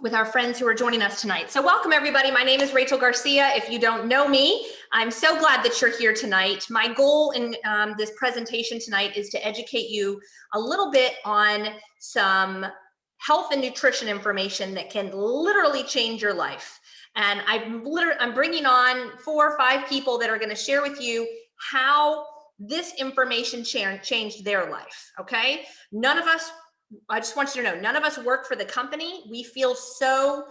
with our friends who are joining us tonight. So welcome everybody. My name is Rachel Garcia. If you don't know me, I'm so glad that you're here tonight. My goal in this presentation tonight is to educate you a little bit on some health and nutrition information that can literally change your life. And I'm bringing on 4 or 5 people that are going to share with you how this information changed their life. Okay, none of us, I just want you to know, none of us work for the company. We feel so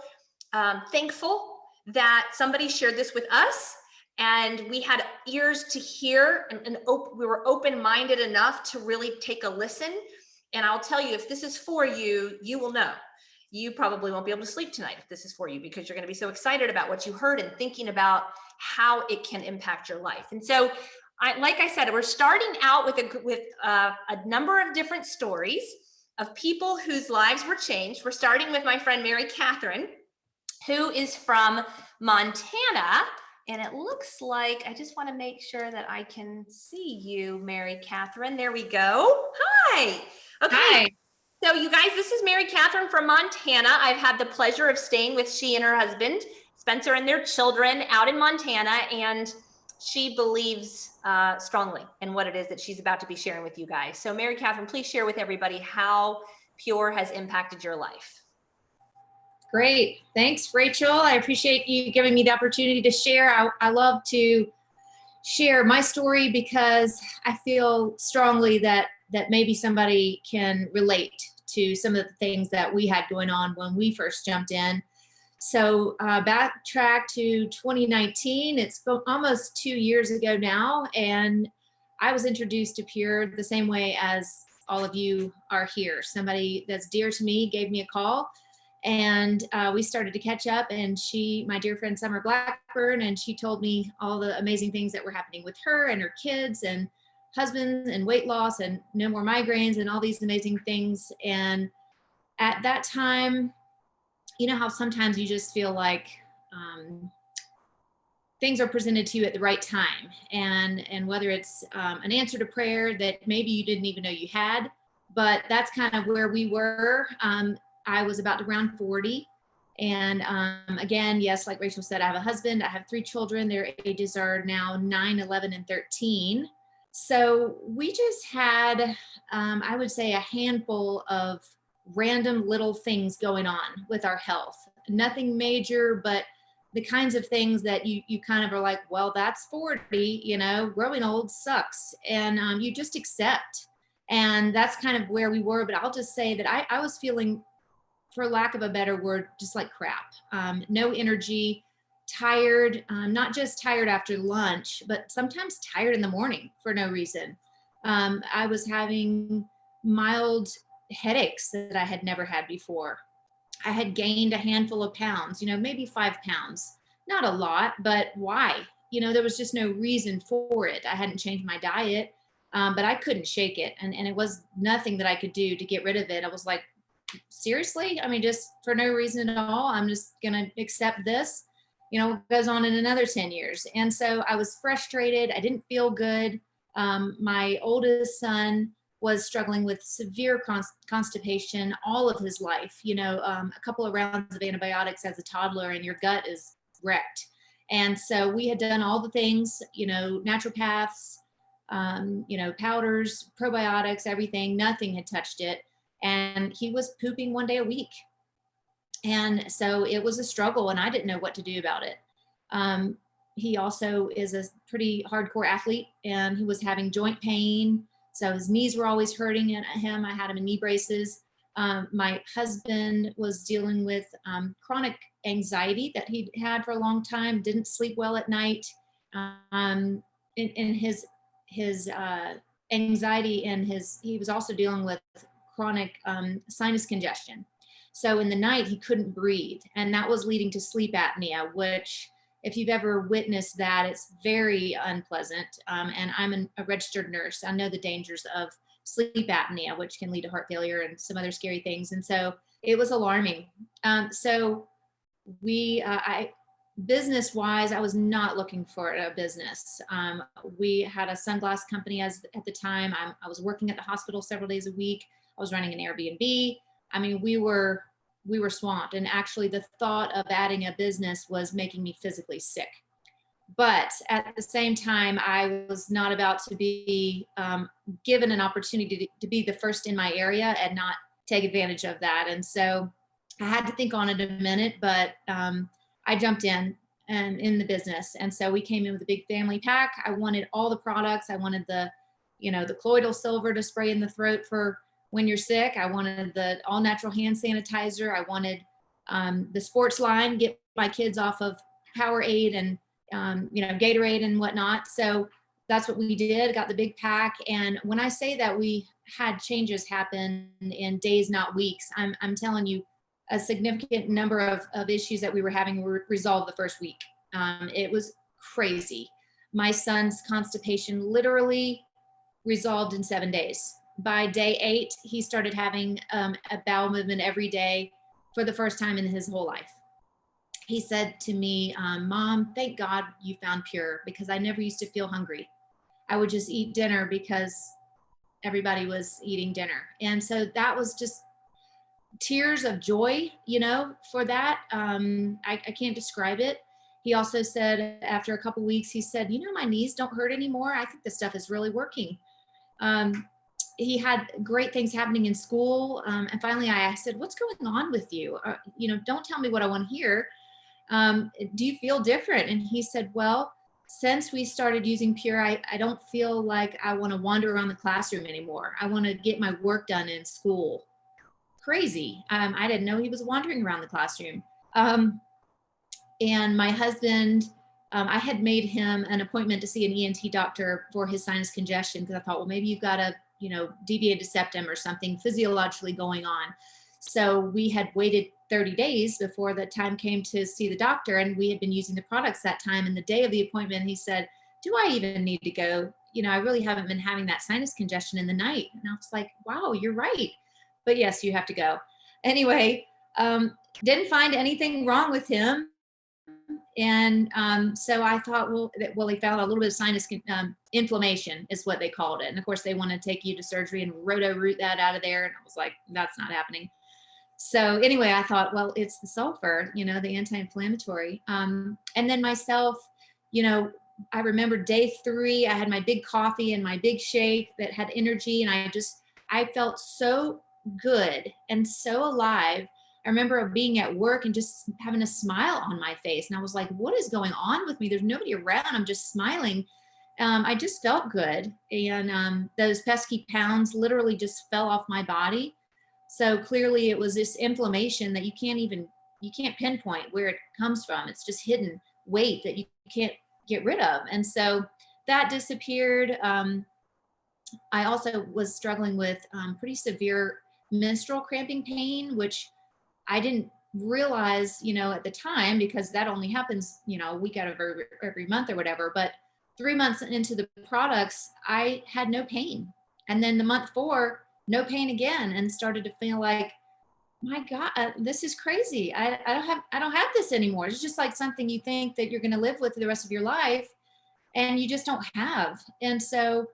thankful that somebody shared this with us, and we had ears to hear, and we were open-minded enough to really take a listen. And I'll tell you, if this is for you, you will know. You probably won't be able to sleep tonight if this is for you, because you're going to be so excited about what you heard and thinking about how it can impact your life. And so, like I said, we're starting out with a number of different stories of people whose lives were changed. We're starting with my friend Mary Catherine, who is from Montana. And it looks like, I just want to make sure that I can see you, Mary Catherine. There we go. Hi. Okay. Hi. So you guys, this is Mary Catherine from Montana. I've had the pleasure of staying with she and her husband, Spencer, and their children out in Montana. And she believes strongly in what it is that she's about to be sharing with you guys. So Mary Catherine, please share with everybody how PURE has impacted your life. Great. Thanks, Rachel. I appreciate you giving me the opportunity to share. I love to share my story because I feel strongly that maybe somebody can relate to some of the things that we had going on when we first jumped in. So backtrack to 2019, it's almost 2 years ago now, and I was introduced to PURE the same way as all of you are here. Somebody that's dear to me gave me a call, and we started to catch up, and my dear friend Summer Blackburn, and she told me all the amazing things that were happening with her and her kids and husbands and weight loss and no more migraines and all these amazing things. And at that time, you know how sometimes you just feel like things are presented to you at the right time, and whether it's an answer to prayer that maybe you didn't even know you had, but that's kind of where we were. I was about to round 40, and again, yes, like Rachel said, I have a husband, I have 3 children. Their ages are now 9, 11, and 13. So we just had, I would say, a handful of random little things going on with our health. Nothing major, but the kinds of things that you kind of are like, well, that's 40, growing old sucks. And you just accept. And that's kind of where we were. But I'll just say that I was feeling, for lack of a better word, just like crap. No energy, tired, not just tired after lunch, but sometimes tired in the morning for no reason. I was having mild headaches that I had never had before. I had gained a handful of pounds, maybe 5 pounds, not a lot, but why? There was just no reason for it. I hadn't changed my diet, but I couldn't shake it. And it was nothing that I could do to get rid of it. I was like, seriously? I mean, just for no reason at all, I'm just going to accept this, it goes on in another 10 years. And so I was frustrated. I didn't feel good. My oldest son was struggling with severe constipation all of his life, a couple of rounds of antibiotics as a toddler and your gut is wrecked. And so we had done all the things, naturopaths, powders, probiotics, everything, nothing had touched it. And he was pooping 1 day a week. And so it was a struggle, and I didn't know what to do about it. He also is a pretty hardcore athlete, and he was having joint pain. So his knees were always hurting him. I had him in knee braces. My husband was dealing with chronic anxiety that he'd had for a long time, didn't sleep well at night. In his anxiety and he was also dealing with chronic sinus congestion. So in the night, he couldn't breathe, and that was leading to sleep apnea, which, if you've ever witnessed that, it's very unpleasant. And I'm a registered nurse. I know the dangers of sleep apnea, which can lead to heart failure and some other scary things. And so it was alarming. So business-wise, I was not looking for a business. We had a sunglass company at the time. I was working at the hospital several days a week. I was running an Airbnb. I mean, we were we were swamped. And actually the thought of adding a business was making me physically sick. But at the same time, I was not about to be given an opportunity to be the first in my area and not take advantage of that. And so I had to think on it a minute, but I jumped in and in the business. And so we came in with a big family pack. I wanted all the products. I wanted the colloidal silver to spray in the throat for when you're sick. I wanted the all natural hand sanitizer. I wanted the sports line, get my kids off of Powerade and Gatorade and whatnot. So that's what we did, got the big pack. And when I say that we had changes happen in days, not weeks, I'm telling you, a significant number of issues that we were having were resolved the first week. It was crazy. My son's constipation literally resolved in 7 days. By day 8, he started having a bowel movement every day for the first time in his whole life. He said to me, Mom, thank God you found PURE, because I never used to feel hungry. I would just eat dinner because everybody was eating dinner. And so that was just tears of joy, for that. I can't describe it. He also said after a couple of weeks, he said, my knees don't hurt anymore. I think this stuff is really working. He had great things happening in school. And finally I said, what's going on with you? Don't tell me what I want to hear. Do you feel different? And he said, well, since we started using PURE, I don't feel like I want to wander around the classroom anymore. I want to get my work done in school. Crazy. I didn't know he was wandering around the classroom. And my husband, I had made him an appointment to see an ENT doctor for his sinus congestion, because I thought, well, maybe you've got a, deviated septum or something physiologically going on. So we had waited 30 days before the time came to see the doctor, and we had been using the products that time. And the day of the appointment, he said, do I even need to go? I really haven't been having that sinus congestion in the night. And I was like, wow, you're right. But yes, you have to go. Anyway, didn't find anything wrong with him. And so I thought, well, he found a little bit of sinus inflammation is what they called it. And of course, they want to take you to surgery and root that out of there. And I was like, that's not happening. So anyway, I thought, well, it's the sulfur, the anti-inflammatory. And then myself, I remember day 3, I had my big coffee and my big shake that had energy. And I felt so good and so alive. I remember being at work and just having a smile on my face. And I was like, what is going on with me? There's nobody around. I'm just smiling. I just felt good. And those pesky pounds literally just fell off my body. So clearly it was this inflammation that you can't pinpoint where it comes from. It's just hidden weight that you can't get rid of. And so that disappeared. I also was struggling with pretty severe menstrual cramping pain, which I didn't realize, at the time, because that only happens, a week out of every month or whatever. But 3 months into the products, I had no pain. And then the month 4, no pain again, and started to feel like, my God, this is crazy. I don't have this anymore. It's just like something you think that you're going to live with the rest of your life, and you just don't have. And so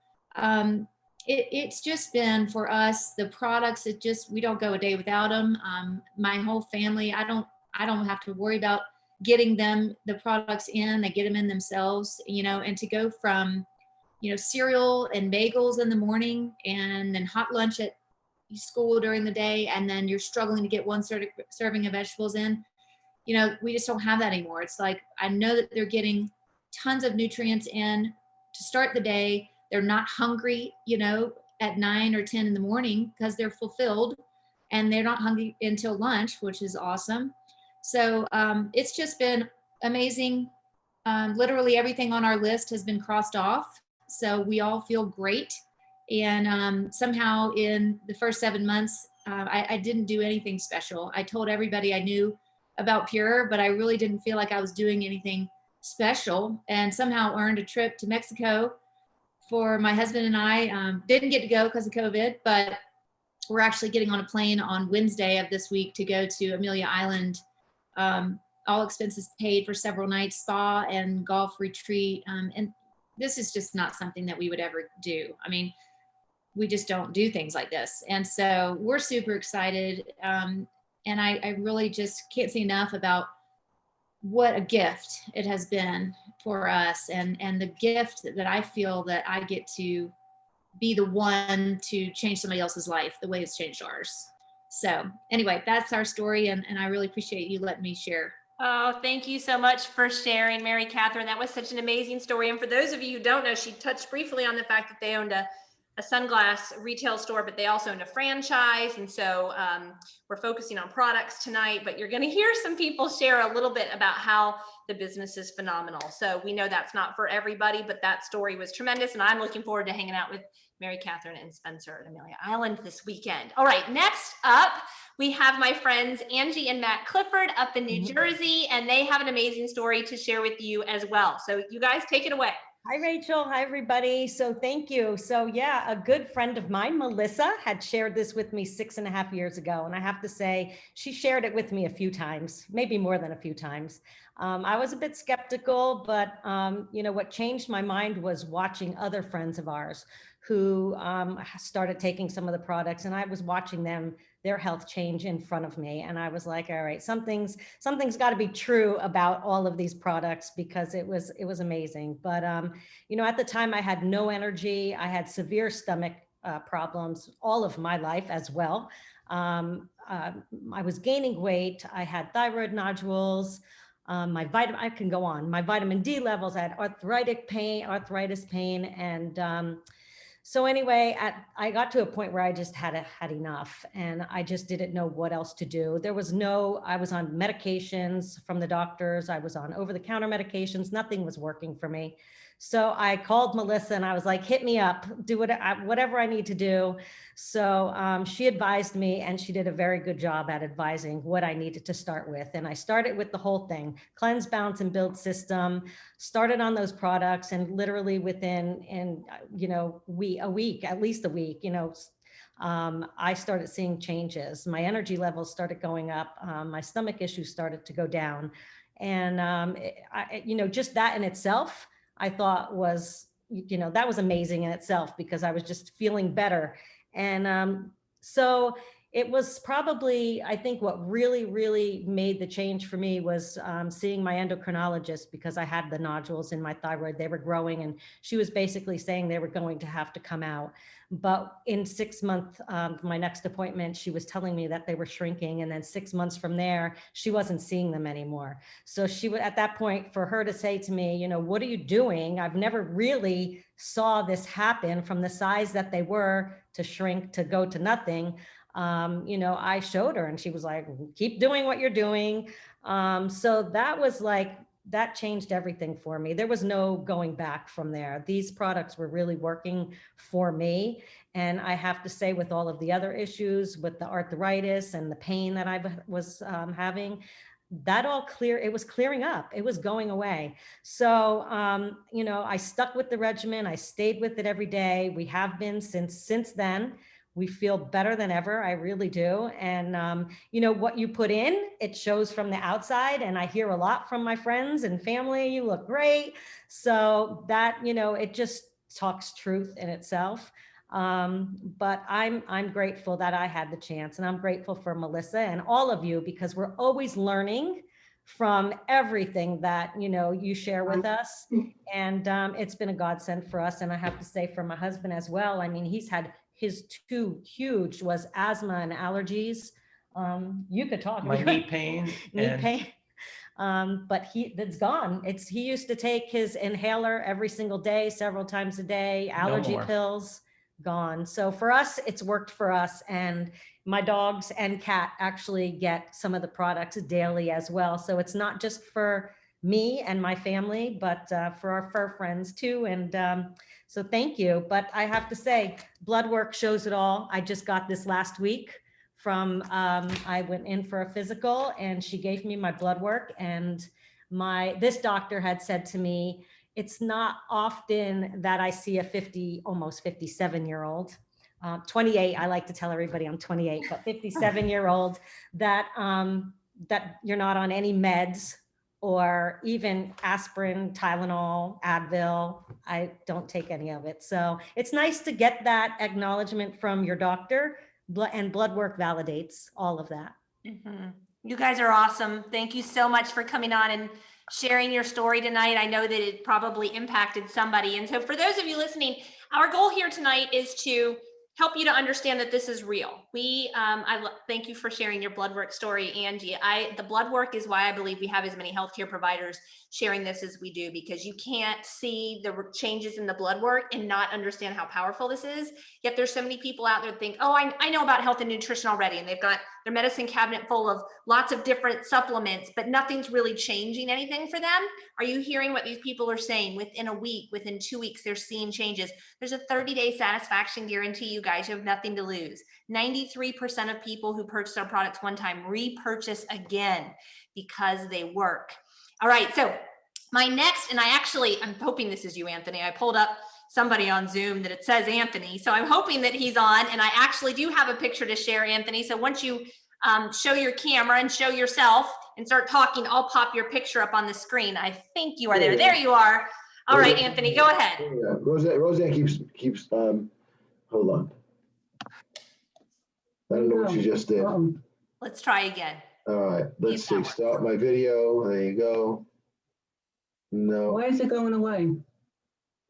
it's just been, for us, the products, we don't go a day without them. My whole family, I don't have to worry about getting them the products in. They get them in themselves, and to go from, cereal and bagels in the morning, and then hot lunch at school during the day, and then you're struggling to get one serving of vegetables in, we just don't have that anymore. It's like, I know that they're getting tons of nutrients in to start the day. They're not hungry, at 9 or 10 in the morning, because they're fulfilled, and they're not hungry until lunch, which is awesome. So it's just been amazing. Literally everything on our list has been crossed off. So we all feel great. And somehow in the first 7 months, I didn't do anything special. I told everybody I knew about PURE, but I really didn't feel like I was doing anything special, and somehow earned a trip to Mexico for my husband and I. Didn't get to go because of COVID, but we're actually getting on a plane on Wednesday of this week to go to Amelia Island. All expenses paid for several nights, spa and golf retreat. And this is just not something that we would ever do. I mean, we just don't do things like this. And so we're super excited. And I really just can't say enough about what a gift it has been for us, and the gift that I feel that I get to be the one to change somebody else's life the way it's changed ours. So anyway, that's our story, and I really appreciate you letting me share. Oh, thank you so much for sharing, Mary Catherine. That was such an amazing story. And for those of you who don't know, she touched briefly on the fact that they owned a sunglass retail store, but they also owned a franchise. And so we're focusing on products tonight, but you're going to hear some people share a little bit about how the business is phenomenal. So we know that's not for everybody, but that story was tremendous. And I'm looking forward to hanging out with Mary Catherine and Spencer at Amelia Island this weekend. All right, next up, we have my friends Angie and Matt Clifford up in New Jersey, and they have an amazing story to share with you as well. So you guys take it away. Hi, Rachel. Hi, everybody. So thank you. So yeah, a good friend of mine, Melissa, had shared this with me 6.5 years ago. And I have to say, she shared it with me a few times, maybe more than a few times. I was a bit skeptical, but you know, what changed my mind was watching other friends of ours who started taking some of the products, and I was watching their health change in front of me. And I was like, all right, something's got to be true about all of these products, because it was amazing. But, you know, at the time I had no energy. I had severe stomach problems all of my life as well. I was gaining weight. I had thyroid nodules. I can go on. My vitamin D levels, I had arthritis pain. And, so anyway, I got to a point where I just had enough, and I just didn't know what else to do. I was on medications from the doctors. I was on over-the-counter medications. Nothing was working for me. So I called Melissa and I was like, hit me up, do whatever I need to do. So she advised me, and she did a very good job at advising what I needed to start with. And I started with the whole thing: cleanse, balance, and build system. Started on those products, and literally within you know, at least a week, you know, I started seeing changes. My energy levels started going up. My stomach issues started to go down. And, you know, just that in itself, I thought was, you know, that was amazing in itself, because I was just feeling better. And so it was probably, I think what really made the change for me was seeing my endocrinologist, because I had the nodules in my thyroid. They were growing, and she was basically saying they were going to have to come out. But in 6 months, my next appointment, she was telling me that they were shrinking. And then 6 months from there, she wasn't seeing them anymore. So she would, at that point, for her to say to me, you know, what are you doing? I've never really saw this happen, from the size that they were to shrink to go to nothing. You know, I showed her, and she was like, keep doing what you're doing. So that was like, that changed everything for me. There was no going back from there. These products were really working for me. And I have to say, with all of the other issues, with the arthritis and the pain that I was having, that all it was clearing up. It was going away. So, you know, I stuck with the regimen. I stayed with it every day. We have been since then. We feel better than ever. I really do. And, you know, what you put in, it shows from the outside. And I hear a lot from my friends and family, you look great. So that, you know, it just talks truth in itself. But I'm grateful that I had the chance, and I'm grateful for Melissa and all of you, because we're always learning from everything that, you know, you share with us. And it's been a godsend for us. And I have to say, for my husband as well. I mean, he's had his two huge was asthma and allergies. You could talk. My knee pain. Knee pain. But that's gone. He used to take his inhaler every single day, several times a day, allergy pills, gone. So for us, it's worked for us. And my dogs and cat actually get some of the products daily as well. So it's not just for me and my family, but for our fur friends too. And so thank you. But I have to say, blood work shows it all. I just got this last week from, I went in for a physical, and she gave me my blood work, and this doctor had said to me, it's not often that I see a almost 57-year-old, 28. I like to tell everybody I'm 28, but 57-year-old that you're not on any meds, or even aspirin, Tylenol, Advil. I don't take any of it. So it's nice to get that acknowledgement from your doctor, and blood work validates all of that. You guys are awesome. Thank you so much for coming on and sharing your story tonight. I know that it probably impacted somebody. And so for those of you listening, our goal here tonight is to help you to understand that this is real. Thank you for sharing your blood work story, Angie. The blood work is why I believe we have as many healthcare providers sharing this as we do, because you can't see the changes in the blood work and not understand how powerful this is. Yet there's so many people out there that think, oh, I know about health and nutrition already, and they've got their medicine cabinet full of lots of different supplements, but nothing's really changing anything for them. Are you hearing what these people are saying? Within a week, within 2 weeks, they're seeing changes. There's a 30-day satisfaction guarantee, you guys. You have nothing to lose. 93% of people who purchase our products one time repurchase again because they work. All right, so my next, and I'm hoping this is you, Anthony. I pulled up somebody on Zoom that it says Anthony, so I'm hoping that he's on, and I actually do have a picture to share, Anthony. So once you show your camera and show yourself and start talking, I'll pop your picture up on the screen. I think you are there. There you are. All right, Anthony, go ahead. Yeah. Roseanne keeps hold on. I don't know what you just did. Let's try again. All right, let's see. Start my video. There you go. No. Why is it going away?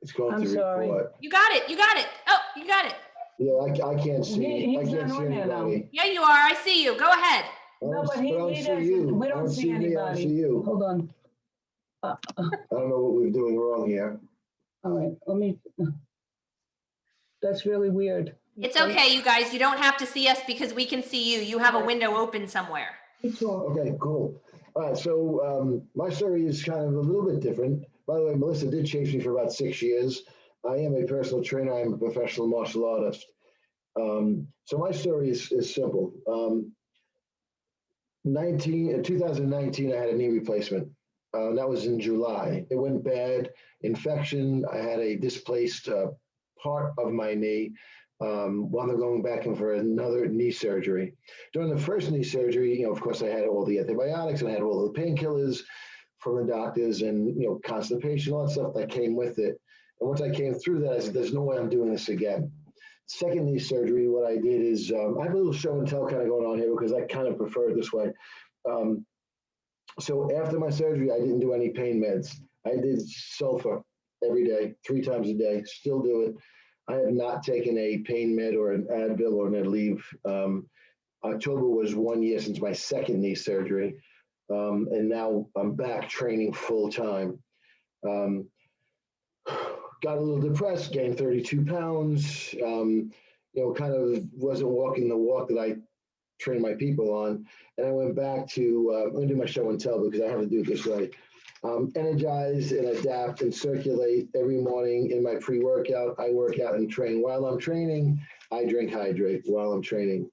It's going I'm to sorry. report. You got it. You got it. Oh, you got it. Yeah, I can't see. I He's can't not see on there, though. anybody. Yeah, you are. I see you. Go ahead. No, but he I don't see doesn't. you. We I don't see me, I don't anybody. see you. Hold on. I don't know what we're doing wrong here. All right, let me. That's really weird. It's okay, you guys. You don't have to see us because we can see you. You have a window open somewhere. Okay, cool. All right, so my story is kind of a little bit different. By the way, Melissa did chase me for about 6 years. I am a personal trainer. I'm a professional martial artist. So my story is simple. In 2019, I had a knee replacement. That was in July. It went bad. Infection. I had a displaced part of my knee. Wound up going back in for another knee surgery. During the first knee surgery, of course, I had all the antibiotics and I had all the painkillers from the doctors and, constipation, all that stuff that came with it. And once I came through that, I said, there's no way I'm doing this again. Second knee surgery, what I did is, I have a little show and tell kind of going on here because I kind of prefer it this way. So after my surgery, I didn't do any pain meds. I did sulfur every day, 3 times a day, still do it. I have not taken a pain med or an Advil or an Aleve. October was 1 year since my second knee surgery. And now I'm back training full time. Got a little depressed, gained 32 pounds, kind of wasn't walking the walk that I train my people on. And I went back to, I'm gonna do my show and tell because I have to do it this way. Energize and adapt and circulate every morning in my pre-workout. I work out and train. While I'm training, I drink hydrate while I'm training.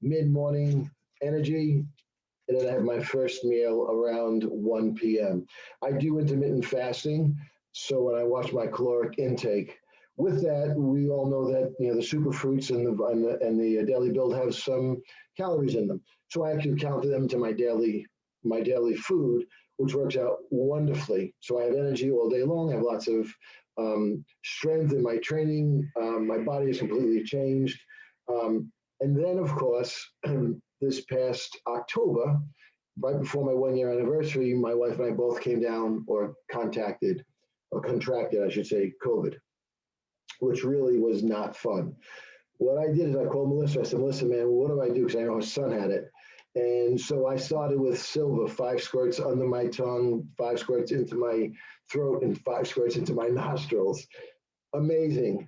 Mid-morning energy, and then I have my first meal around 1 p.m. I do intermittent fasting, so when I watch my caloric intake, with that, we all know that the superfruits and the Daily Build have some calories in them. So I actually count them to my daily food, which works out wonderfully. So I have energy all day long. I have lots of strength in my training. My body is completely changed. And then, of course, this past October, right before my 1 year anniversary, my wife and I both came down or contracted, I should say, COVID, which really was not fun. What I did is I called Melissa. I said, Melissa, man, what do I do? Because I know her son had it. And so I started with silver, 5 squirts under my tongue, 5 squirts into my throat, and 5 squirts into my nostrils. Amazing.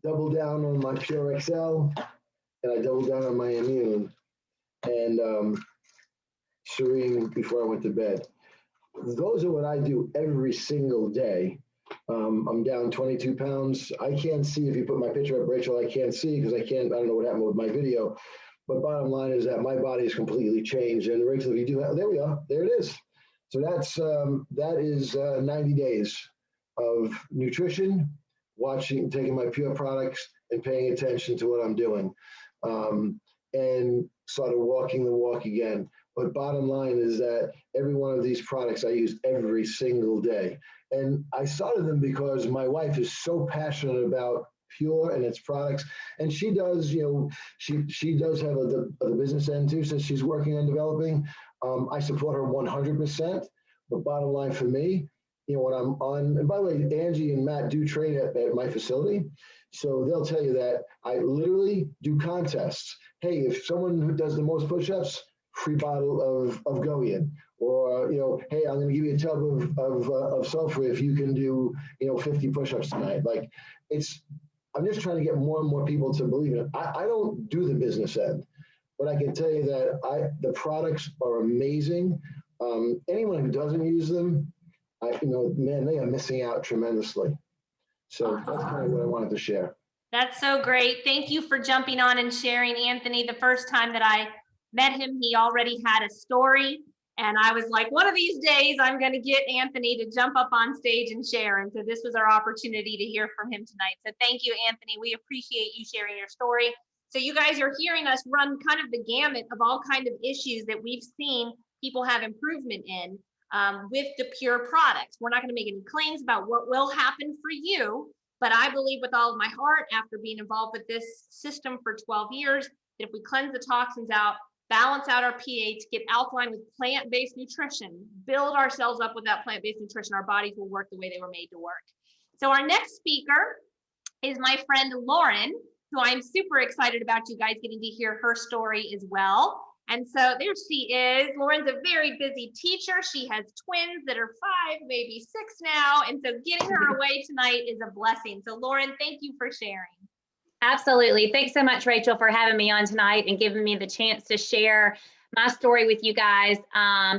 Double down on my Pure XL, and I doubled down on my Immune and Serene before I went to bed. Those are what I do every single day. I'm down 22 pounds. I can't see if you put my picture up, Rachel. I can't see because I don't know what happened with my video. But bottom line is that my body is completely changed. And Rachel, if you do that, there we are. There it is. So that is 90 days of nutrition, taking my Pure products and paying attention to what I'm doing. And started walking the walk again. But bottom line is that every one of these products I use every single day. And I started them because my wife is so passionate about PURE and its products. And she does, she does have the business end too, since she's working on developing. I support her 100%. But bottom line for me, when I'm on, and by the way, Angie and Matt do train at my facility. So they'll tell you that I literally do contests. Hey, if someone who does the most push-ups, free bottle of Goian. Or, hey, I'm going to give you a tub of sulfur if you can do, 50 push-ups tonight. Like, I'm just trying to get more and more people to believe in it. I don't do the business end, but I can tell you that the products are amazing. Anyone who doesn't use them, man, they are missing out tremendously. So that's kind of what I wanted to share. That's so great. Thank you for jumping on and sharing, Anthony. The first time that I met him, he already had a story. And I was like, one of these days, I'm going to get Anthony to jump up on stage and share. And so this was our opportunity to hear from him tonight. So thank you, Anthony. We appreciate you sharing your story. So you guys are hearing us run kind of the gamut of all kinds of issues that we've seen people have improvement in with the PURE products. We're not going to make any claims about what will happen for you, but I believe with all of my heart, after being involved with this system for 12 years, that if we cleanse the toxins out, balance out our pH, get alkaline with plant-based nutrition, build ourselves up with that plant-based nutrition, our bodies will work the way they were made to work. So our next speaker is my friend Lauren, who I'm super excited about you guys getting to hear her story as well. And so there she is. Lauren's a very busy teacher. She has twins that are 5, maybe 6 now. And so getting her away tonight is a blessing. So Lauren, thank you for sharing. Absolutely. Thanks so much, Rachel, for having me on tonight and giving me the chance to share my story with you guys.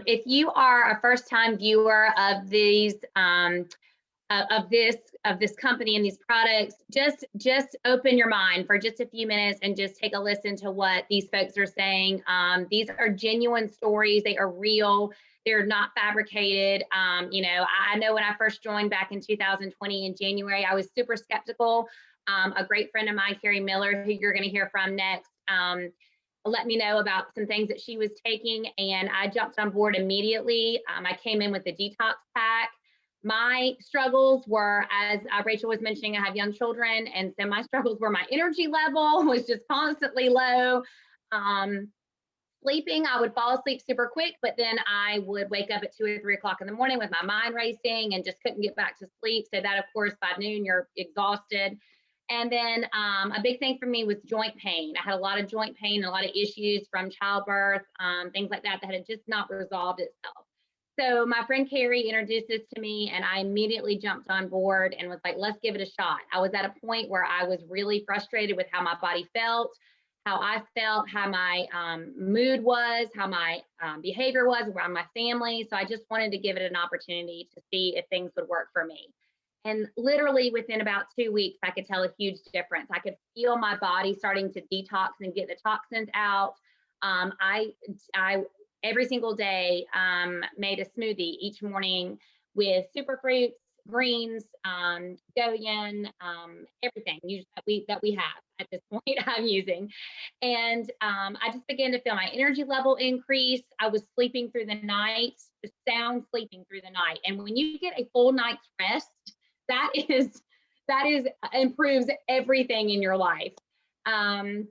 If you are a first-time viewer of these, of this company and these products, just open your mind for just a few minutes and just take a listen to what these folks are saying. These are genuine stories. They are real. They're not fabricated. I know when I first joined back in 2020 in January, I was super skeptical. A great friend of mine, Carrie Miller, who you're going to hear from next, let me know about some things that she was taking, and I jumped on board immediately. I came in with the detox pack. My struggles were, as Rachel was mentioning, I have young children, and so my struggles were my energy level was just constantly low. Sleeping, I would fall asleep super quick, but then I would wake up at 2 or 3 o'clock in the morning with my mind racing and just couldn't get back to sleep. So that, of course, by noon, you're exhausted. And then a big thing for me was joint pain. I had a lot of joint pain, a lot of issues from childbirth, things like that had just not resolved itself. So my friend Carrie introduced this to me, and I immediately jumped on board and was like, let's give it a shot. I was at a point where I was really frustrated with how my body felt, how I felt, how my mood was, how my behavior was around my family. So I just wanted to give it an opportunity to see if things would work for me. And literally within about 2 weeks, I could tell a huge difference. I could feel my body starting to detox and get the toxins out. I every single day made a smoothie each morning with superfruits, greens, goyan, everything that we have at this point I'm using. And I just began to feel my energy level increase. I was sleeping through the night, sound sleeping through the night. And when you get a full night's rest, that improves everything in your life. And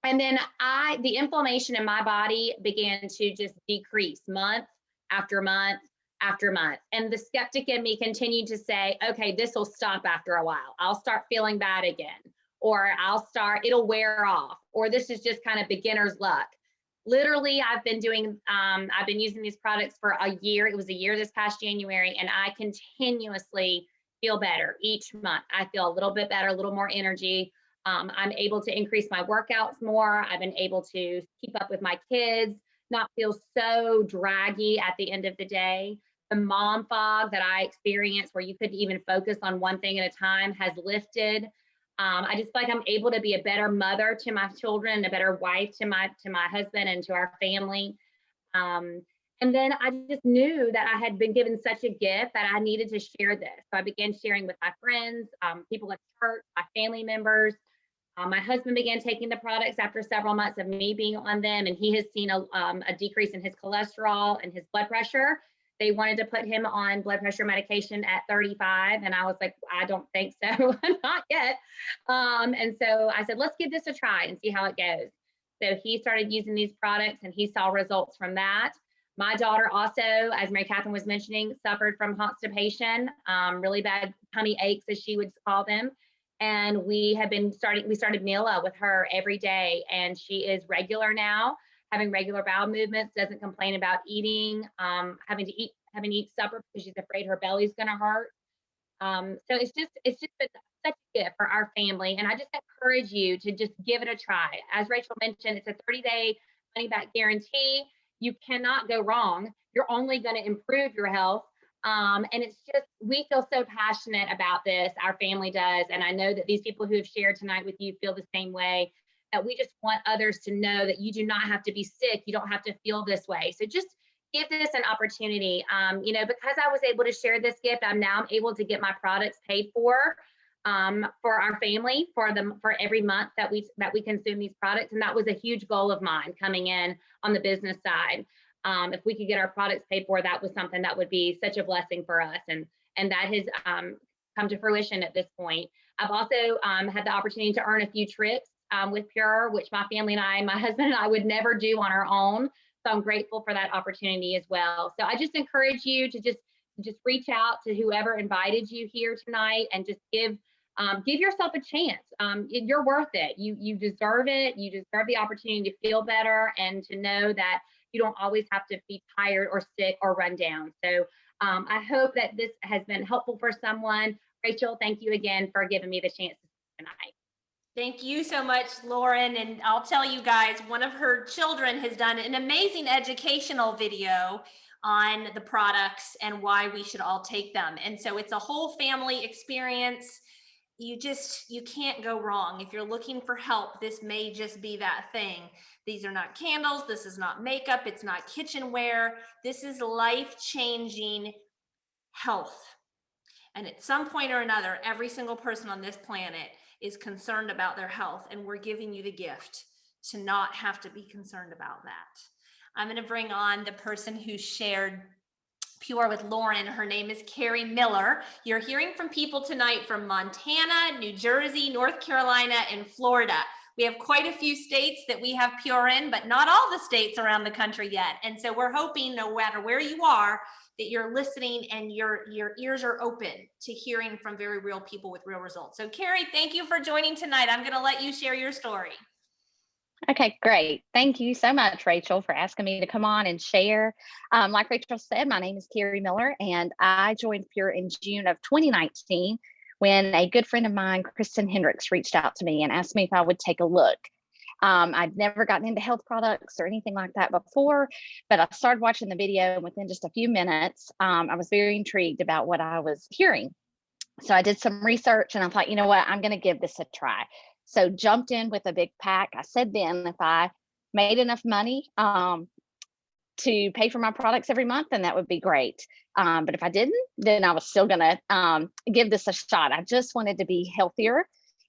then the inflammation in my body began to just decrease month after month after month. And the skeptic in me continued to say, okay, this will stop after a while. I'll start feeling bad again, or it'll wear off, or this is just kind of beginner's luck. Literally, I've been using these products for a year. It was a year this past January, and I continuously feel better each month. I feel a little bit better, a little more energy. I'm able to increase my workouts more. I've been able to keep up with my kids, not feel so draggy at the end of the day. The mom fog that I experienced, where you couldn't even focus on one thing at a time, has lifted. I just feel like I'm able to be a better mother to my children, a better wife to my husband and to our family. And then I just knew that I had been given such a gift that I needed to share this. So I began sharing with my friends, people at church, my family members. My husband began taking the products after several months of me being on them, and he has seen a decrease in his cholesterol and his blood pressure. They wanted to put him on blood pressure medication at 35. And I was like, I don't think so, not yet. And so I said, let's give this a try and see how it goes. So he started using these products and he saw results from that. My daughter also, as Mary Catherine was mentioning, suffered from constipation, really bad tummy aches, as she would call them. And we started Mila with her every day, and she is regular now, having regular bowel movements, doesn't complain about eating, having to eat supper because she's afraid her belly's going to hurt. So it's just been such a gift for our family. And I just encourage you to just give it a try. As Rachel mentioned, it's a 30-day money back guarantee. You cannot go wrong. You're only going to improve your health. And it's just, we feel so passionate about this. Our family does. And I know that these people who have shared tonight with you feel the same way, that we just want others to know that you do not have to be sick. You don't have to feel this way. So just give this an opportunity. Because I was able to share this gift, I'm now able to get my products paid for our family, for every month that we consume these products. And that was a huge goal of mine coming in on the business side. If we could get our products paid for, that was something that would be such a blessing for us. And that has come to fruition at this point. I've also had the opportunity to earn a few trips with PURE, which my family and I, my husband and I would never do on our own. So I'm grateful for that opportunity as well. So I just encourage you to just reach out to whoever invited you here tonight and just give yourself a chance. You're worth it. You deserve it. You deserve the opportunity to feel better and to know that you don't always have to be tired or sick or run down. So I hope that this has been helpful for someone. Rachel, thank you again for giving me the chance to speak tonight. Thank you so much, Lauren. And I'll tell you guys, one of her children has done an amazing educational video on the products and why we should all take them. And so it's a whole family experience. You can't go wrong. If you're looking for help, this may just be that thing. These are not candles. This is not makeup. It's not kitchenware. This is life-changing health. And at some point or another, every single person on this planet is concerned about their health, and we're giving you the gift to not have to be concerned about that. I'm going to bring on the person who shared PURE with Lauren. Her name is Carrie Miller. You're hearing from people tonight from Montana, New Jersey, North Carolina, and Florida. We have quite a few states that we have PURE in, but not all the states around the country yet. And so we're hoping, no matter where you are, that you're listening and your ears are open to hearing from very real people with real results. So Carrie, thank you for joining tonight. I'm going to let you share your story. Okay, great. Thank you so much, Rachel, for asking me to come on and share. Like Rachel said, my name is Carrie Miller, and I joined PURE in June of 2019 when a good friend of mine, Kristen Hendricks, reached out to me and asked me if I would take a look. I'd never gotten into health products or anything like that before, but I started watching the video, and within just a few minutes, I was very intrigued about what I was hearing. So I did some research and I thought, you know what, I'm going to give this a try. So jumped in with a big pack. I said then if I made enough money to pay for my products every month, then that would be great. But if I didn't, then I was still going to give this a shot. I just wanted to be healthier.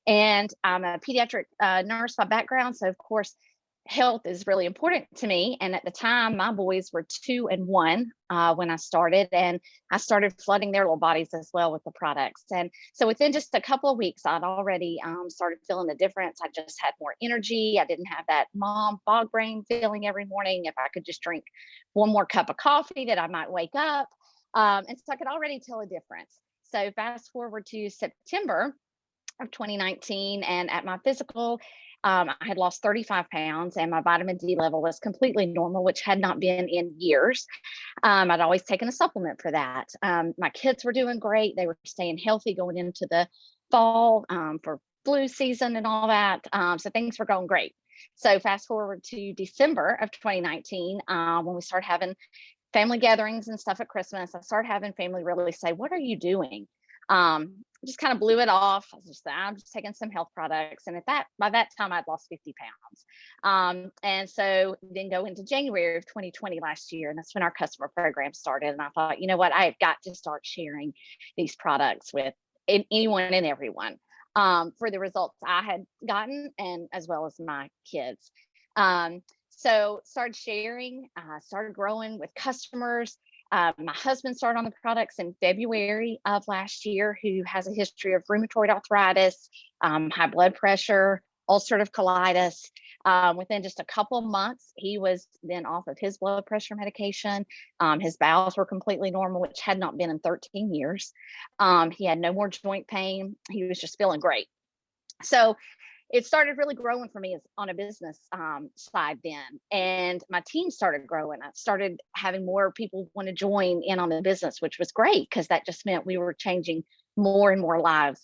And I'm a pediatric nurse by background. So of course, health is really important to me. And at the time, my boys were 2 and 1 when I started, and I started flooding their little bodies as well with the products. And so within just a couple of weeks, I'd already started feeling the difference. I just had more energy. I didn't have that mom fog brain feeling every morning. If I could just drink one more cup of coffee, that I might wake up. And so I could already tell a difference. So fast forward to September of 2019, and at my physical, I had lost 35 pounds and my vitamin D level was completely normal, which had not been in years. I'd always taken a supplement for that. My kids were doing great. They were staying healthy going into the fall for flu season and all that. So things were going great. So fast forward to December of 2019, when we started having family gatherings and stuff at Christmas, I started having family really say, "What are you doing?" Just kind of blew it off. I'm just taking some health products. And by that time I'd lost 50 pounds. And so then go into January of 2020 last year. And that's when our customer program started. And I thought, you know what, I have got to start sharing these products with anyone and everyone for the results I had gotten, and as well as my kids. So started sharing, started growing with customers. My husband started on the products in February of last year, who has a history of rheumatoid arthritis, high blood pressure, ulcerative colitis. Within just a couple months, he was then off of his blood pressure medication. His bowels were completely normal, which had not been in 13 years. He had no more joint pain. He was just feeling great. So it started really growing for me as on a business side then, and my team started growing. I started having more people want to join in on the business, which was great because that just meant we were changing more and more lives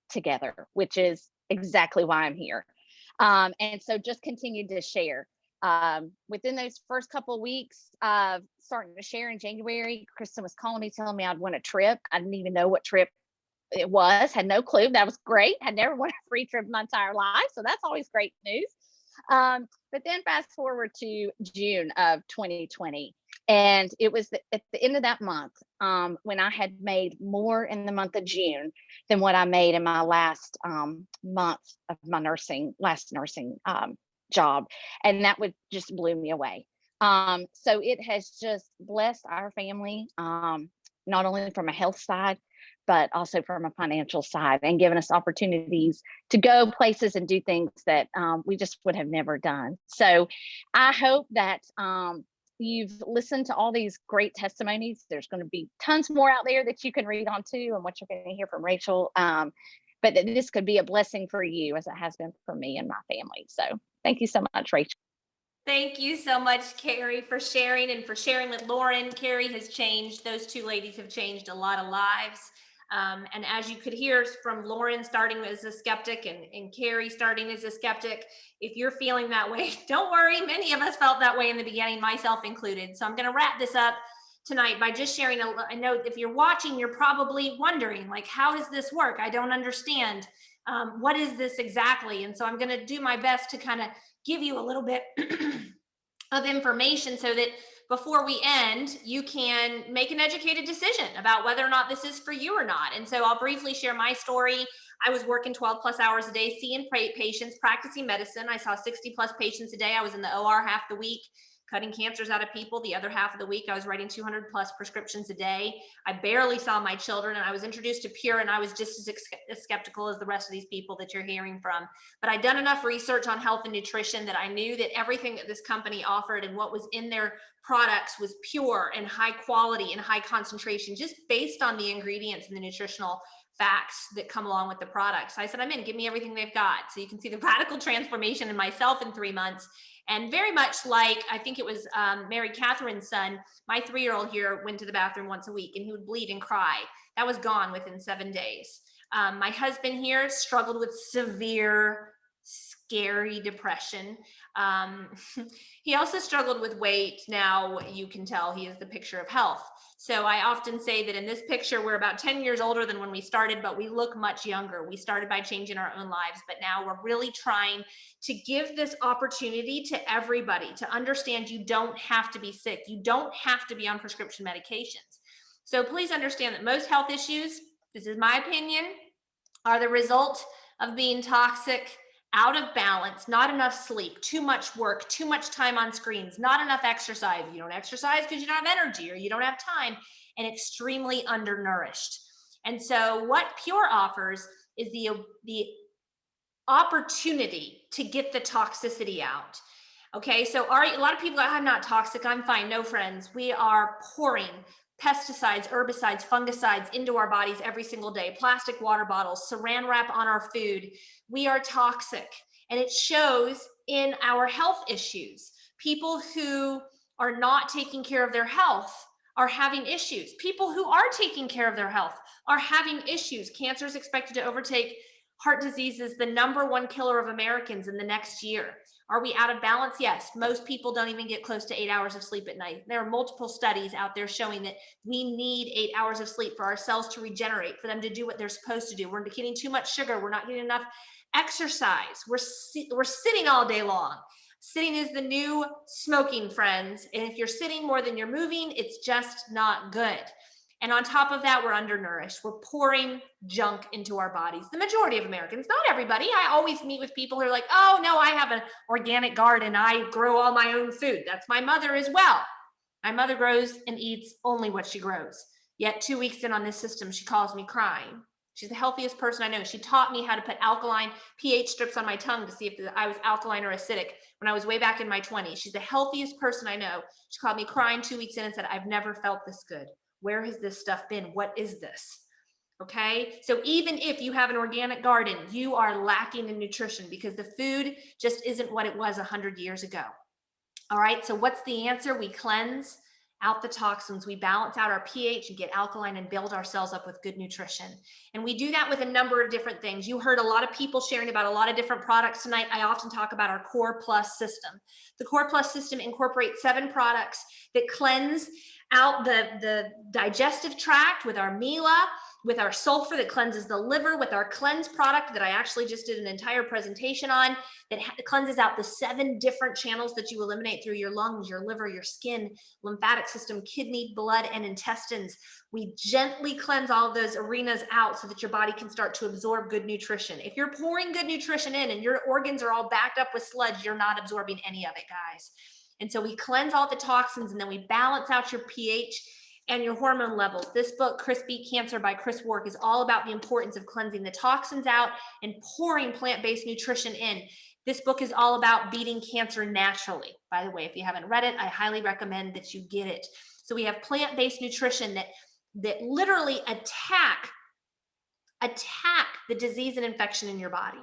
together, which is exactly why I'm here. And so just continued to share. Within those first couple of weeks of starting to share in January, Kristen was calling me, telling me I'd won a trip. I didn't even know what trip it was, had no clue. That was great. Had never won a free trip in my entire life. So that's always great news. But then fast forward to June of 2020. And it was at the end of that month when I had made more in the month of June than what I made in my last month of my nursing job. And that would just blew me away. So it has just blessed our family, not only from a health side, but also from a financial side, and given us opportunities to go places and do things that we just would have never done. So I hope that you've listened to all these great testimonies. There's going to be tons more out there that you can read on too, and what you're going to hear from Rachel. But that this could be a blessing for you as it has been for me and my family. So thank you so much, Rachel. Thank you so much, Carrie, for sharing and for sharing with Lauren. Carrie has changed. Those two ladies have changed a lot of lives. And as you could hear from Lauren starting as a skeptic and Carrie starting as a skeptic, if you're feeling that way, don't worry. Many of us felt that way in the beginning, myself included. So I'm going to wrap this up tonight by just sharing a note. If you're watching, you're probably wondering, like, how does this work? I don't understand. What is this exactly? And so I'm going to do my best to kind of give you a little bit of information so that before we end, you can make an educated decision about whether or not this is for you or not. And so I'll briefly share my story. I was working 12 plus hours a day, seeing patients, practicing medicine. I saw 60 plus patients a day. I was in the OR half the week, cutting cancers out of people. The other half of the week, I was writing 200 plus prescriptions a day. I barely saw my children, and I was introduced to PURE, and I was just as skeptical as the rest of these people that you're hearing from. But I'd done enough research on health and nutrition that I knew that everything that this company offered and what was in their products was pure and high quality and high concentration, just based on the ingredients and the nutritional facts that come along with the products. So I said, I'm in, give me everything they've got. So you can see the radical transformation in myself in 3 months. And very much like, I think it was Mary Catherine's son, my 3-year-old here went to the bathroom once a week and he would bleed and cry. That was gone within 7 days. My husband here struggled with severe, scary depression. He also struggled with weight. Now you can tell he is the picture of health. So I often say that in this picture, we're about 10 years older than when we started, but we look much younger. We started by changing our own lives, but now we're really trying to give this opportunity to everybody to understand you don't have to be sick. You don't have to be on prescription medications. So please understand that most health issues, this is my opinion, are the result of being toxic, out of balance, not enough sleep, too much work, too much time on screens, not enough exercise. You don't exercise because you don't have energy or you don't have time, and extremely undernourished. And so what PURE offers is the opportunity to get the toxicity out. Okay, so a lot of people go, I'm not toxic, I'm fine. No, friends, we are pouring pesticides, herbicides, fungicides into our bodies every single day, plastic water bottles, saran wrap on our food. We are toxic, and it shows in our health issues. People who are not taking care of their health are having issues. People who are taking care of their health are having issues. Cancer is expected to overtake heart disease is the #1 killer of Americans in the next year. Are we out of balance? Yes. Most people don't even get close to 8 hours of sleep at night. There are multiple studies out there showing that we need 8 hours of sleep for our cells to regenerate, for them to do what they're supposed to do. We're getting too much sugar. We're not getting enough exercise. We're sitting all day long. Sitting is the new smoking, friends. And if you're sitting more than you're moving, it's just not good. And on top of that, we're undernourished. We're pouring junk into our bodies. The majority of Americans, not everybody. I always meet with people who are like, oh no, I have an organic garden. I grow all my own food. That's my mother as well. My mother grows and eats only what she grows. Yet 2 weeks in on this system, she calls me crying. She's the healthiest person I know. She taught me how to put alkaline pH strips on my tongue to see if I was alkaline or acidic when I was way back in my 20s. She's the healthiest person I know. She called me crying 2 weeks in and said, I've never felt this good. Where has this stuff been? What is this? Okay, so even if you have an organic garden, you are lacking in nutrition because the food just isn't what it was 100 years ago. All right, so what's the answer? We cleanse out the toxins, we balance out our pH and get alkaline and build ourselves up with good nutrition. And we do that with a number of different things. You heard a lot of people sharing about a lot of different products tonight. I often talk about our Core Plus system. The Core Plus system incorporates 7 products that cleanse out the digestive tract with our Mila, with our sulfur that cleanses the liver, with our cleanse product that I actually just did an entire presentation on that cleanses out the 7 different channels that you eliminate through your lungs, your liver, your skin, lymphatic system, kidney, blood, and intestines. We gently cleanse all of those arenas out so that your body can start to absorb good nutrition. If you're pouring good nutrition in and your organs are all backed up with sludge, you're not absorbing any of it, guys. And so we cleanse all the toxins and then we balance out your pH and your hormone levels. This book, Chris Beat Cancer by Chris Wark, is all about the importance of cleansing the toxins out and pouring plant-based nutrition in. This book is all about beating cancer naturally. By the way, if you haven't read it, I highly recommend that you get it. So we have plant-based nutrition that literally attack the disease and infection in your body.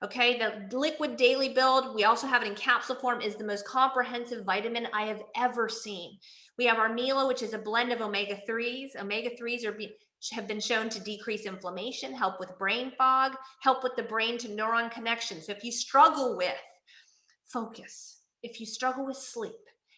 Okay, the liquid daily build, we also have it in capsule form, is the most comprehensive vitamin I have ever seen. We have our Mila, which is a blend of omega-3s. Omega-3s have been shown to decrease inflammation, help with brain fog, help with the brain to neuron connection. So if you struggle with focus, if you struggle with sleep,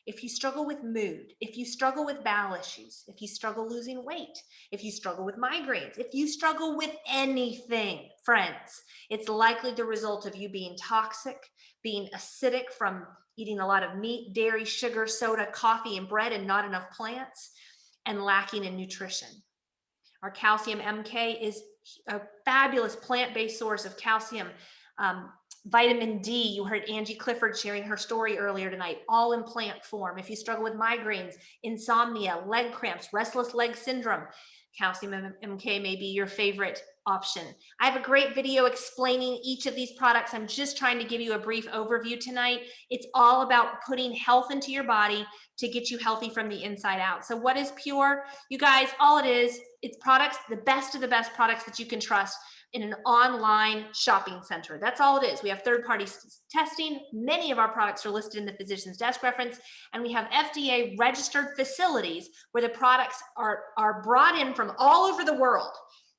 if you struggle with mood, if you struggle with bowel issues, if you struggle losing weight, if you struggle with migraines, if you struggle with anything, friends, it's likely the result of you being toxic, being acidic from eating a lot of meat, dairy, sugar, soda, coffee, and bread, and not enough plants, and lacking in nutrition. Our calcium MK is a fabulous plant-based source of calcium. Vitamin D, you heard Angie Clifford sharing her story earlier tonight, all in plant form. If you struggle with migraines, insomnia, leg cramps, restless leg syndrome, calcium MK may be your favorite option. I have a great video explaining each of these products. I'm just trying to give you a brief overview tonight. It's all about putting health into your body to get you healthy from the inside out. So what is Pure? You guys, all it is, it's products, the best of the best products that you can trust in an online shopping center. That's all it is. We have third-party testing. Many of our products are listed in the physician's desk reference, and we have FDA registered facilities where the products are brought in from all over the world.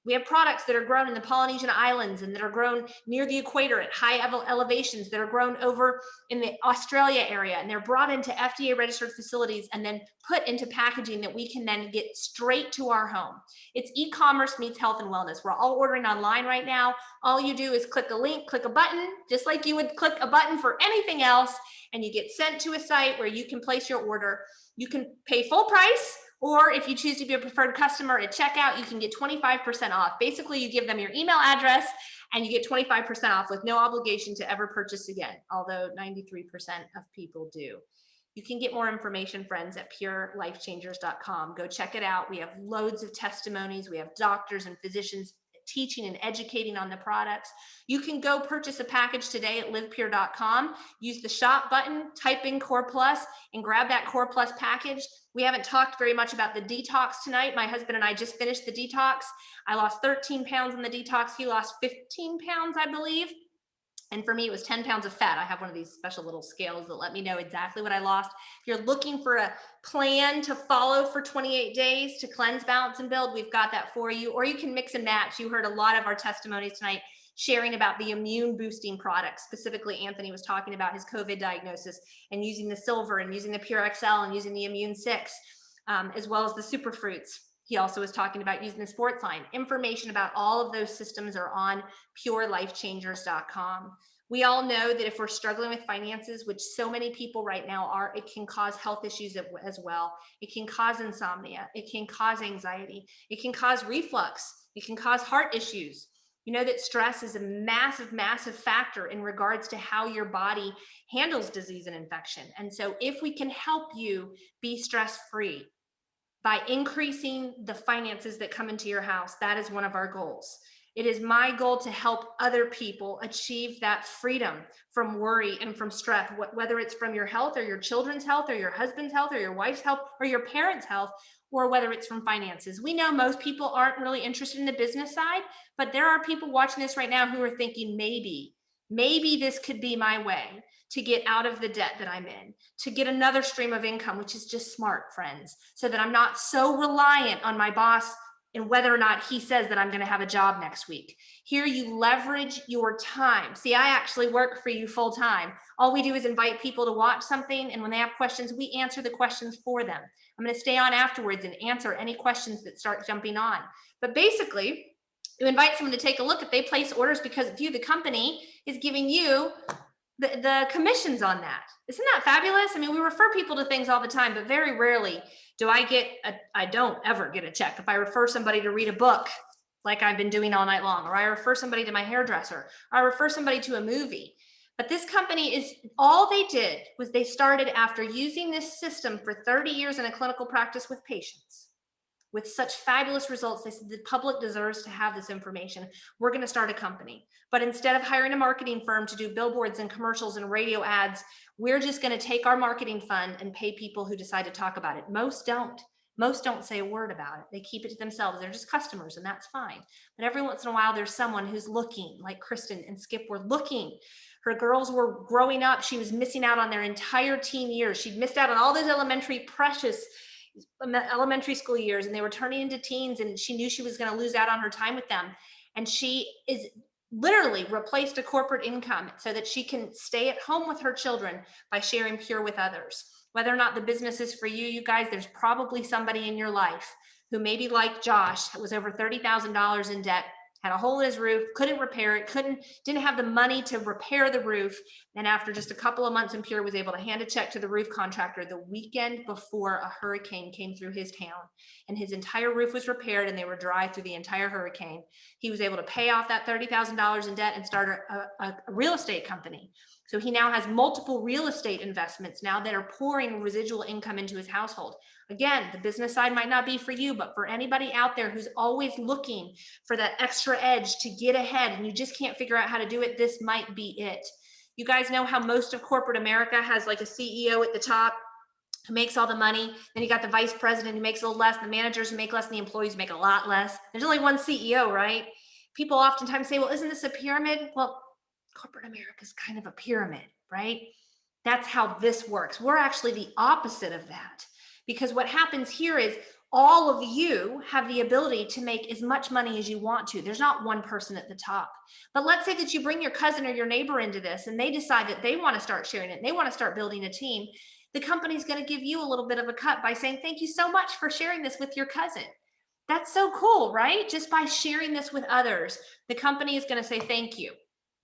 We have products that are grown in the Polynesian Islands and that are grown near the equator at high elevations, that are grown over in the Australia area, and they're brought into FDA registered facilities and then put into packaging that we can then get straight to our home. It's e-commerce meets health and wellness. We're all ordering online right now. All you do is click a link, click a button, just like you would click a button for anything else, and you get sent to a site where you can place your order. You can pay full price, or if you choose to be a preferred customer at checkout, you can get 25% off. Basically, you give them your email address and you get 25% off with no obligation to ever purchase again, although 93% of people do. You can get more information, friends, at purelifechangers.com. Go check it out. We have loads of testimonies. We have doctors and physicians teaching and educating on the products. You can go purchase a package today at livepure.com. Use the shop button, type in Core Plus, and grab that Core Plus package. We haven't talked very much about the detox tonight. My husband and I just finished the detox. I lost 13 pounds in the detox. He lost 15 pounds, I believe. And for me, it was 10 pounds of fat. I have one of these special little scales that let me know exactly what I lost. If you're looking for a plan to follow for 28 days to cleanse, balance, and build, we've got that for you. Or you can mix and match. You heard a lot of our testimonies tonight sharing about the immune boosting products. Specifically, Anthony was talking about his COVID diagnosis and using the silver and using the Pure XL and using the Immune 6, as well as the superfruits. He also was talking about using the sports line. Information about all of those systems are on purelifechangers.com. We all know that if we're struggling with finances, which so many people right now are, it can cause health issues as well. It can cause insomnia. It can cause anxiety. It can cause reflux. It can cause heart issues. You know that stress is a massive, massive factor in regards to how your body handles disease and infection. And so if we can help you be stress-free by increasing the finances that come into your house, that is one of our goals. It is my goal to help other people achieve that freedom from worry and from stress, whether it's from your health or your children's health or your husband's health or your wife's health or your parents' health, or whether it's from finances. We know most people aren't really interested in the business side, but there are people watching this right now who are thinking, maybe this could be my way to get out of the debt that I'm in, to get another stream of income, which is just smart, friends, so that I'm not so reliant on my boss and whether or not he says that I'm going to have a job next week. Here you leverage your time. See, I actually work for you full time. All we do is invite people to watch something, and when they have questions, we answer the questions for them. I'm going to stay on afterwards and answer any questions that start jumping on. But basically, you invite someone to take a look if they place orders because you, the company, is giving you the commissions on that. Isn't that fabulous? I mean, we refer people to things all the time, but very rarely do I don't ever get a check. If I refer somebody to read a book like I've been doing all night long, or I refer somebody to my hairdresser, or I refer somebody to a movie. But this company is, all they did was they started after using this system for 30 years in a clinical practice with patients. With such fabulous results, they said the public deserves to have this information. We're going to start a company. But instead of hiring a marketing firm to do billboards and commercials and radio ads, we're just going to take our marketing fund and pay people who decide to talk about it. Most don't. Most don't say a word about it. They keep it to themselves. They're just customers, and that's fine. But every once in a while, there's someone who's looking, like Kristen and Skip were looking. Her girls were growing up. She was missing out on their entire teen years. She'd missed out on all those precious elementary school years, and they were turning into teens, and she knew she was going to lose out on her time with them. And she is literally replaced a corporate income so that she can stay at home with her children by sharing Pure with others. Whether or not the business is for you, you guys, there's probably somebody in your life who maybe like Josh was over $30,000 in debt, had a hole in his roof, couldn't repair it, didn't have the money to repair the roof. And after just a couple of months in Pure, was able to hand a check to the roof contractor the weekend before a hurricane came through his town. And his entire roof was repaired, and they were dry through the entire hurricane. He was able to pay off that $30,000 in debt and start a real estate company. So he now has multiple real estate investments now that are pouring residual income into his household. Again, the business side might not be for you, but for anybody out there who's always looking for that extra edge to get ahead and you just can't figure out how to do it, this might be it. You guys know how most of corporate America has like a CEO at the top who makes all the money. Then you got the vice president who makes a little less, the managers who make less, and the employees make a lot less. There's only one CEO, right? People oftentimes say, well, isn't this a pyramid? Well, corporate America is kind of a pyramid, right? That's how this works. We're actually the opposite of that. Because what happens here is all of you have the ability to make as much money as you want to. There's not one person at the top. But let's say that you bring your cousin or your neighbor into this and they decide that they want to start sharing it and they want to start building a team. The company's going to give you a little bit of a cut by saying, thank you so much for sharing this with your cousin. That's so cool, right? Just by sharing this with others, the company is going to say thank you.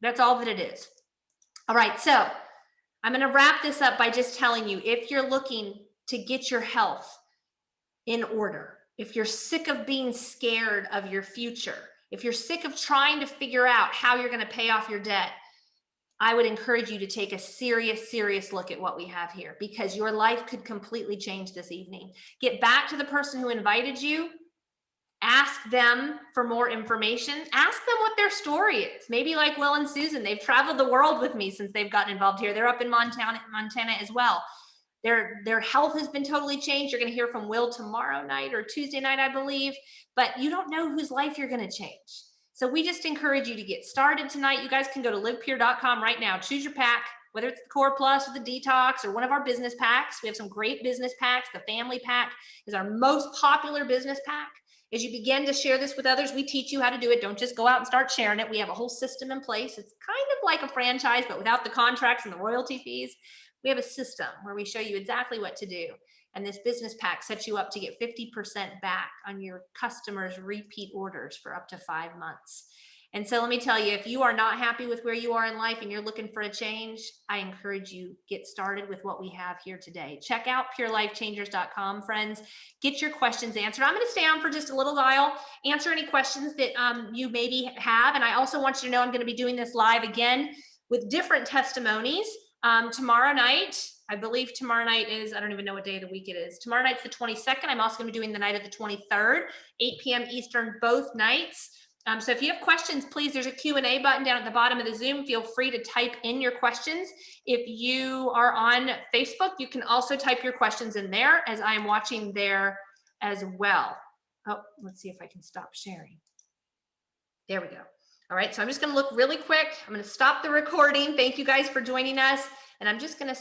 That's all that it is. All right, so I'm going to wrap this up by just telling you, if you're looking to get your health in order, if you're sick of being scared of your future, if you're sick of trying to figure out how you're going to pay off your debt, I would encourage you to take a serious look at what we have here, because your life could completely change this evening. Get back to the person who invited you. Ask them for more information. Ask them what their story is. Maybe like Will and Susan, they've traveled the world with me since they've gotten involved here. They're up in Montana as well. Their health has been totally changed. You're going to hear from Will tomorrow night or Tuesday night, I believe, but you don't know whose life you're going to change. So we just encourage you to get started tonight. You guys can go to livepure.com right now. Choose your pack, whether it's the Core Plus or the Detox or one of our business packs. We have some great business packs. The Family Pack is our most popular business pack. As you begin to share this with others, we teach you how to do it. Don't just go out and start sharing it. We have a whole system in place. It's kind of like a franchise, but without the contracts and the royalty fees. We have a system where we show you exactly what to do. And this business pack sets you up to get 50% back on your customers' repeat orders for up to 5 months. And so let me tell you, if you are not happy with where you are in life and you're looking for a change, I encourage you, get started with what we have here today. Check out purelifechangers.com, friends. Get your questions answered. I'm going to stay on for just a little while, answer any questions that you maybe have. And I also want you to know I'm going to be doing this live again with different testimonies tomorrow night. I believe tomorrow night is, I don't even know what day of the week it is. Tomorrow night's the 22nd. I'm also going to be doing the night of the 23rd, 8 p.m. Eastern, both nights. So if you have questions, please, there's a Q&A button down at the bottom of the Zoom. Feel free to type in your questions. If you are on Facebook, you can also type your questions in there, as I am watching there as well. Oh, let's see if I can stop sharing. There we go. All right, so I'm just going to look really quick. I'm going to stop the recording. Thank you guys for joining us. And I'm just going to